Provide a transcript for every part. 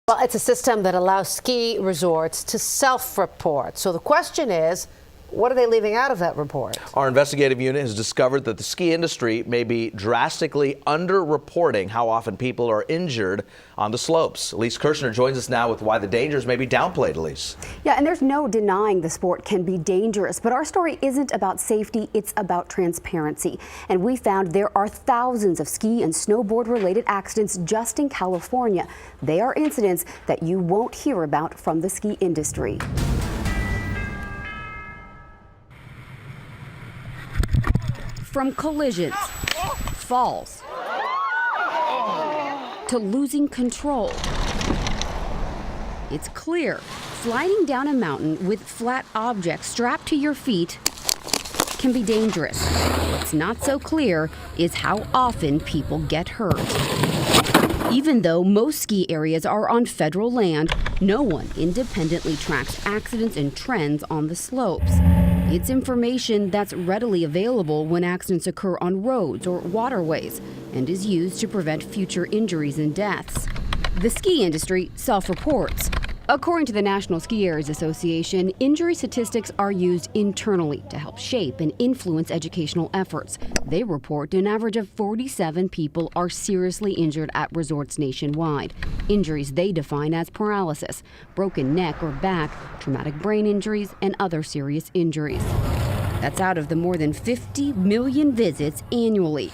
Well, it's a system that allows ski resorts to self-report. So the question is, what are they leaving out of that report? Our investigative unit has discovered that the ski industry may be drastically underreporting how often people are injured on the slopes. Elyce Kirchner joins us now with why the dangers may be downplayed, Elyce. Yeah, and there's no denying the sport can be dangerous, but our story isn't about safety, it's about transparency. And we found there are thousands of ski and snowboard related accidents just in California. They are incidents that you won't hear about from the ski industry. From collisions, falls, to losing control. It's clear, sliding down a mountain with flat objects strapped to your feet can be dangerous. What's not so clear is how often people get hurt. Even though most ski areas are on federal land, no one independently tracks accidents and trends on the slopes. It's information that's readily available when accidents occur on roads or waterways and is used to prevent future injuries and deaths. The ski industry self-reports. According to the National Skiers Association, injury statistics are used internally to help shape and influence educational efforts. They report an average of 47 people are seriously injured at resorts nationwide. Injuries they define as paralysis, broken neck or back, traumatic brain injuries, and other serious injuries. That's out of the more than 50 million visits annually.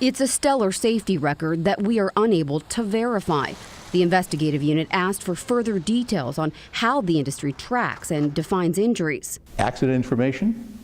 It's a stellar safety record that we are unable to verify. The investigative unit asked for further details on how the industry tracks and defines injuries. Accident information?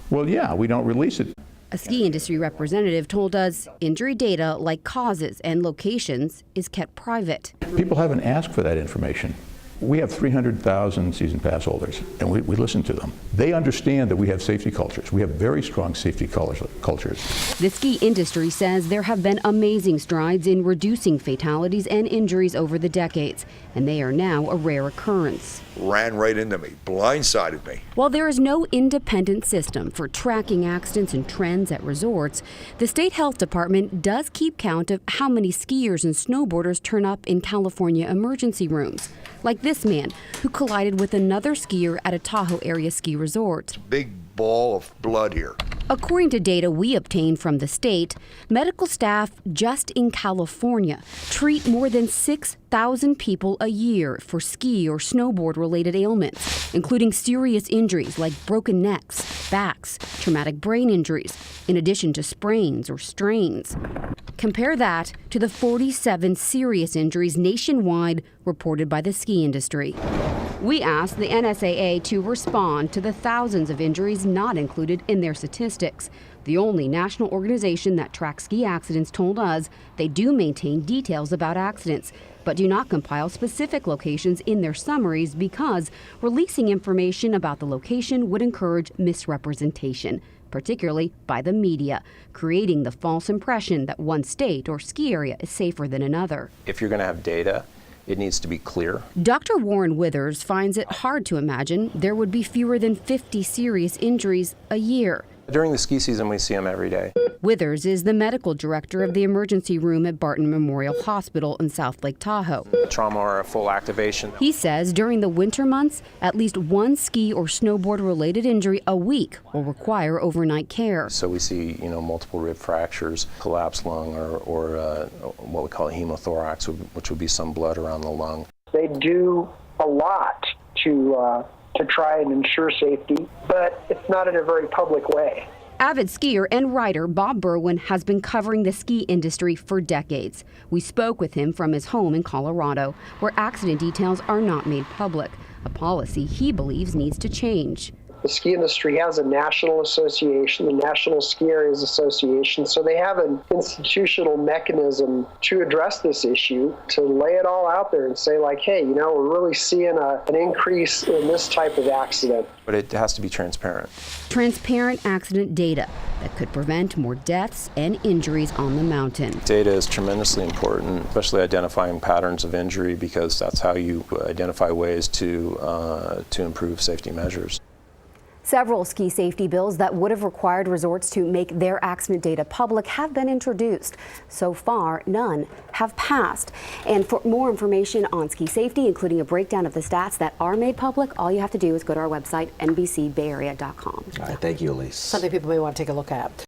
Well, yeah, we don't release it. A ski industry representative told us injury data like causes and locations is kept private. People haven't asked for that information. We have 300,000 season pass holders, and we listen to them. They understand that we have safety cultures. We have very strong safety cultures. The ski industry says there have been amazing strides in reducing fatalities and injuries over the decades, and they are now a rare occurrence. Ran right into me, blindsided me. While there is no independent system for tracking accidents and trends at resorts, the state health department does keep count of how many skiers and snowboarders turn up in California emergency rooms. Like this man who collided with another skier at a Tahoe area ski resort. Big ball of blood here. According to data we obtained from the state, medical staff just in California treat more than 6,000 people a year for ski or snowboard related ailments, including serious injuries like broken necks, backs, traumatic brain injuries, in addition to sprains or strains. Compare that to the 47 serious injuries nationwide reported by the ski industry. We asked the NSAA to respond to the thousands of injuries not included in their statistics. The only national organization that tracks ski accidents told us they do maintain details about accidents, but do not compile specific locations in their summaries because releasing information about the location would encourage misrepresentation, particularly by the media, creating the false impression that one state or ski area is safer than another. If you're going to have data, it needs to be clear. Dr. Warren Withers finds it hard to imagine there would be fewer than 50 serious injuries a year. During the ski season, we see them every day. Withers is the medical director of the emergency room at Barton Memorial Hospital in South Lake Tahoe. Trauma or a full activation. He says during the winter months, at least one ski or snowboard related injury a week will require overnight care. So we see, multiple rib fractures, collapsed lung, or what we call hemothorax, which would be some blood around the lung. They do a lot to try and ensure safety, but it's not in a very public way. Avid skier and writer Bob Berwin has been covering the ski industry for decades. We spoke with him from his home in Colorado, where accident details are not made public, a policy he believes needs to change. The ski industry has a national association, the National Ski Areas Association, so they have an institutional mechanism to address this issue, to lay it all out there and say like, hey, we're really seeing an increase in this type of accident. But it has to be transparent. Transparent accident data that could prevent more deaths and injuries on the mountain. Data is tremendously important, especially identifying patterns of injury, because that's how you identify ways to improve safety measures. Several ski safety bills that would have required resorts to make their accident data public have been introduced. So far, none have passed. And for more information on ski safety, including a breakdown of the stats that are made public, all you have to do is go to our website, nbcbayarea.com. All right, thank you, Elyce. Something people may want to take a look at.